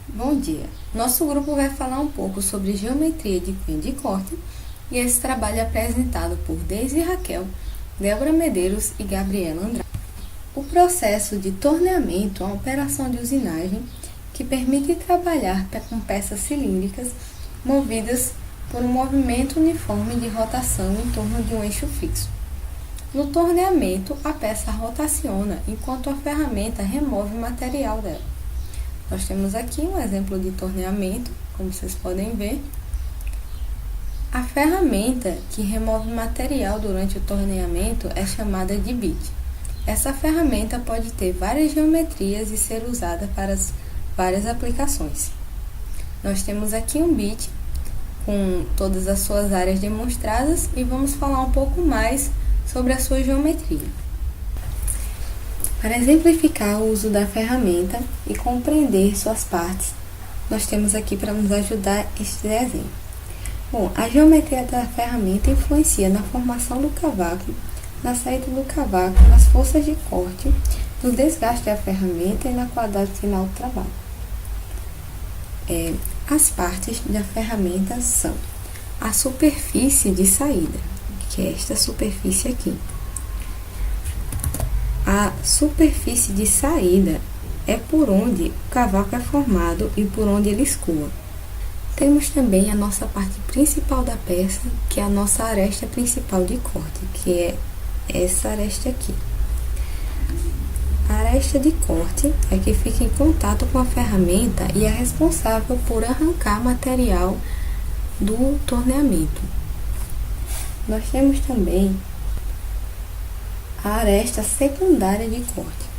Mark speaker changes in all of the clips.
Speaker 1: Bom dia! Nosso grupo vai falar um pouco sobre geometria de cunha de corte e esse trabalho é apresentado por Deise Raquel, Débora Medeiros e Gabriela Andrade. O processo de torneamento é uma operação de usinagem que permite trabalhar com peças cilíndricas movidas por um movimento uniforme de rotação em torno de um eixo fixo. No torneamento, a peça rotaciona enquanto a ferramenta remove o material dela. Nós temos aqui um exemplo de torneamento, como vocês podem ver. A ferramenta que remove material durante o torneamento é chamada de bit. Essa ferramenta pode ter várias geometrias e ser usada para várias aplicações. Nós temos aqui um bit com todas as suas áreas demonstradas e vamos falar um pouco mais sobre a sua geometria. Para exemplificar o uso da ferramenta e compreender suas partes, nós temos aqui para nos ajudar este desenho. Bom, a geometria da ferramenta influencia na formação do cavaco, na saída do cavaco, nas forças de corte, no desgaste da ferramenta e na qualidade final do trabalho. As partes da ferramenta são a superfície de saída, que é esta superfície aqui. A superfície de saída é por onde o cavaco é formado e por onde ele escoa. Temos também a nossa parte principal da peça, que é a nossa aresta principal de corte, que é essa aresta aqui. A aresta de corte é que fica em contato com a ferramenta e é responsável por arrancar material do torneamento. Nós temos também a aresta secundária de corte.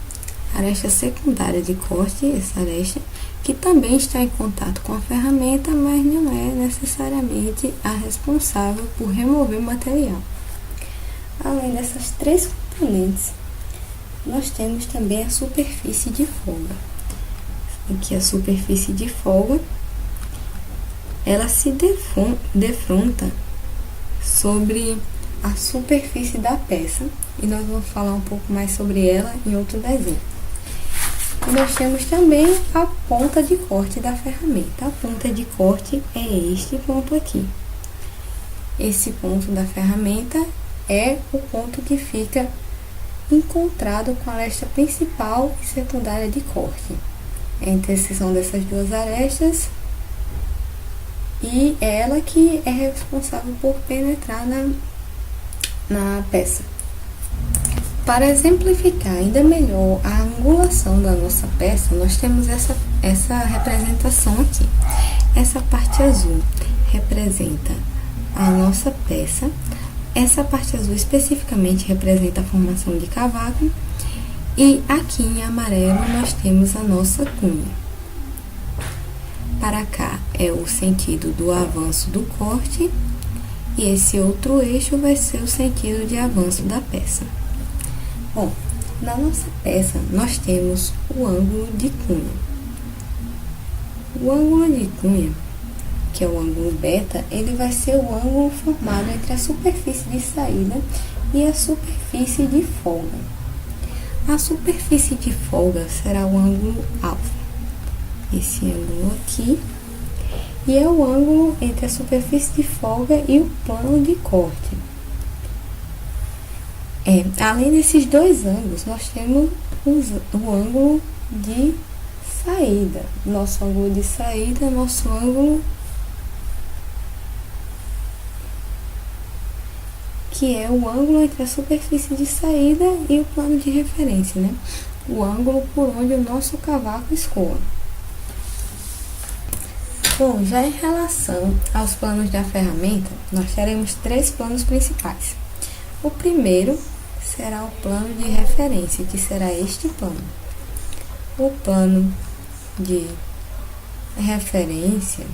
Speaker 1: A aresta secundária de corte, essa aresta, que também está em contato com a ferramenta, mas não é necessariamente a responsável por remover o material. Além dessas três componentes, nós temos também a superfície de folga. Aqui a superfície de folga, ela se defronta sobre a superfície da peça e nós vamos falar um pouco mais sobre ela em outro desenho. E nós temos também a ponta de corte da ferramenta. A ponta de corte é este ponto aqui. Esse ponto da ferramenta é o ponto que fica encontrado com a aresta principal e secundária de corte. É a interseção dessas duas arestas e é ela que é responsável por penetrar na peça. Para exemplificar ainda melhor a angulação da nossa peça, nós temos essa representação aqui. Essa parte azul representa a nossa peça. Essa parte azul especificamente representa a formação de cavaco. E aqui em amarelo nós temos a nossa cunha. Para cá é o sentido do avanço do corte. E esse outro eixo vai ser o sentido de avanço da peça. Bom, na nossa peça nós temos o ângulo de cunha. O ângulo de cunha, que é o ângulo beta, ele vai ser o ângulo formado entre a superfície de saída e a superfície de folga. A superfície de folga será o ângulo alfa. Esse ângulo aqui. E é o ângulo entre a superfície de folga e o plano de corte. Além desses dois ângulos, nós temos o ângulo de saída. Nosso ângulo de saída, nosso ângulo que é o ângulo entre a superfície de saída e o plano de referência, né? O ângulo por onde o nosso cavaco escoa. Bom, já em relação aos planos da ferramenta, nós teremos três planos principais. O primeiro será o plano de referência, que será este plano. O plano de referência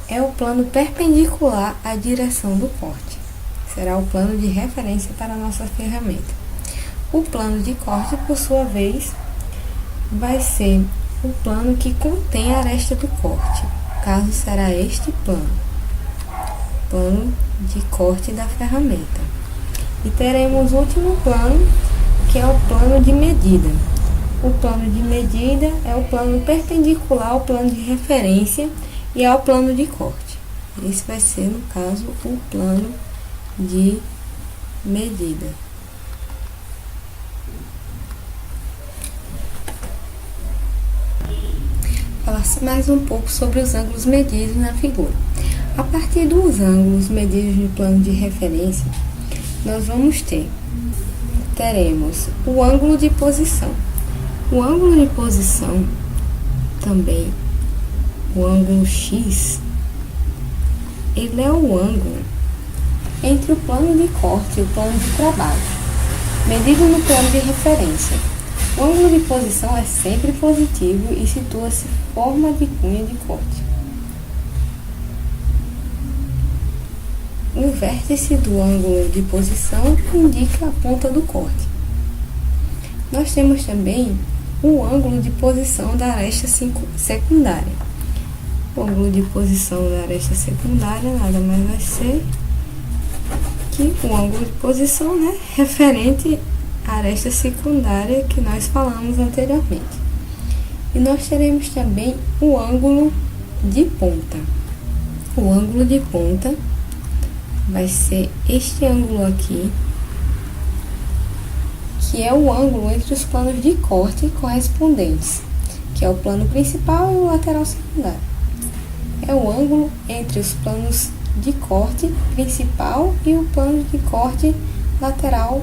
Speaker 1: é o plano perpendicular à direção do corte. Será o plano de referência para a nossa ferramenta. O plano de corte, por sua vez, vai ser o plano que contém a aresta do corte. O caso será este plano de corte da ferramenta. E teremos o último plano, que é o plano de medida. O plano de medida é o plano perpendicular ao plano de referência e ao plano de corte. Esse vai ser, no caso, o plano de medida. Falar mais um pouco sobre os ângulos medidos na figura. A partir dos ângulos medidos no plano de referência, nós teremos o ângulo de posição. O ângulo de posição, também o ângulo X, ele é o ângulo entre o plano de corte e o plano de trabalho, medido no plano de referência. O ângulo de posição é sempre positivo e situa-se forma de cunha de corte. O vértice do ângulo de posição indica a ponta do corte. Nós temos também o ângulo de posição da aresta secundária. O ângulo de posição da aresta secundária nada mais vai ser que o ângulo de posição, referente à aresta secundária que nós falamos anteriormente. E nós teremos também o ângulo de ponta. O ângulo de ponta vai ser este ângulo aqui, que é o ângulo entre os planos de corte correspondentes, que é o plano principal e o lateral secundário. É o ângulo entre os planos de corte principal e o plano de corte lateral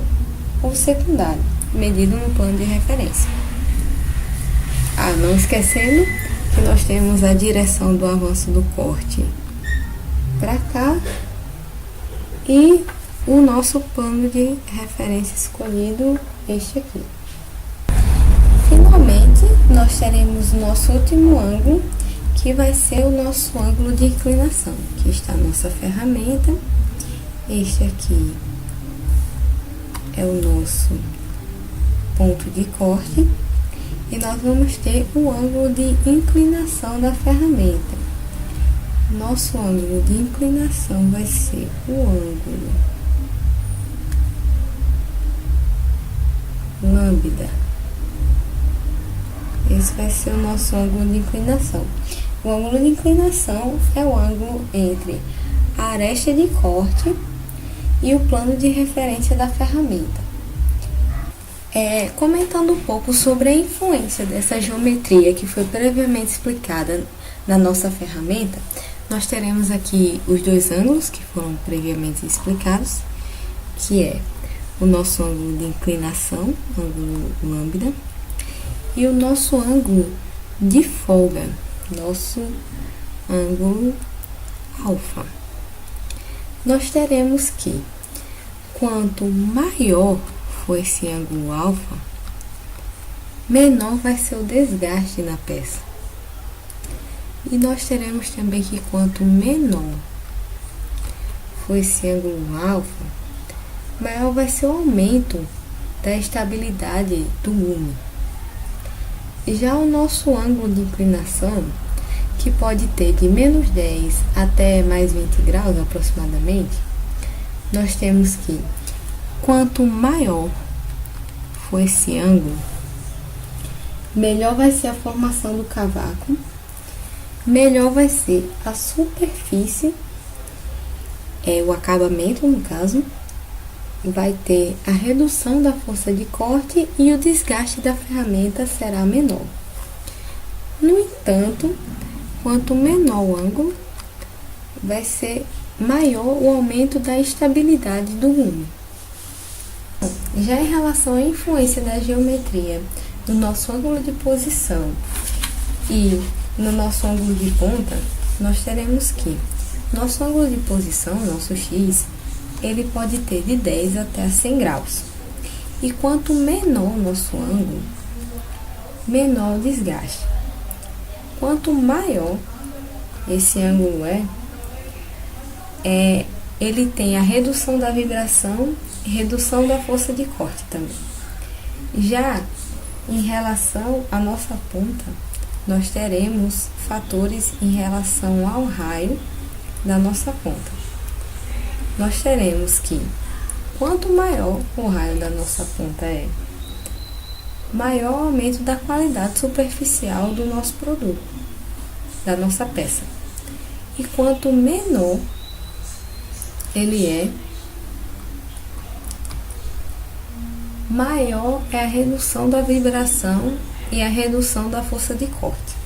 Speaker 1: ou secundário, medido no plano de referência. Não esquecendo que nós temos a direção do avanço do corte para cá e o nosso plano de referência escolhido, este aqui. Finalmente, nós teremos o nosso último ângulo, que vai ser o nosso ângulo de inclinação. Aqui está a nossa ferramenta. Este aqui é o nosso ponto de corte. E nós vamos ter o ângulo de inclinação da ferramenta. Nosso ângulo de inclinação vai ser o ângulo lambda. Esse vai ser o nosso ângulo de inclinação. O ângulo de inclinação é o ângulo entre a aresta de corte e o plano de referência da ferramenta. Comentando um pouco sobre a influência dessa geometria que foi previamente explicada na nossa ferramenta, nós teremos aqui os dois ângulos que foram previamente explicados, que é o nosso ângulo de inclinação, ângulo lambda, e o nosso ângulo de folga, nosso ângulo alfa. Nós teremos que, quanto maior for esse ângulo alfa, menor vai ser o desgaste na peça. E nós teremos também que, quanto menor for esse ângulo alfa, maior vai ser o aumento da estabilidade do gume. Já o nosso ângulo de inclinação, que pode ter de menos 10 até mais 20 graus aproximadamente, nós temos que, quanto maior for esse ângulo, melhor vai ser a formação do cavaco, melhor vai ser a superfície, o acabamento no caso, vai ter a redução da força de corte e o desgaste da ferramenta será menor. No entanto, quanto menor o ângulo, vai ser maior o aumento da estabilidade do gume. Já em relação à influência da geometria no nosso ângulo de posição e no nosso ângulo de ponta, nós teremos que nosso ângulo de posição, nosso X, ele pode ter de 10 até 100 graus. E quanto menor o nosso ângulo, menor o desgaste. Quanto maior esse ângulo ele tem a redução da vibração e redução da força de corte também. Já em relação à nossa ponta, nós teremos fatores em relação ao raio da nossa ponta. Nós teremos que, quanto maior o raio da nossa ponta maior o aumento da qualidade superficial do nosso produto, da nossa peça. E quanto menor ele é, maior é a redução da vibração e a redução da força de corte.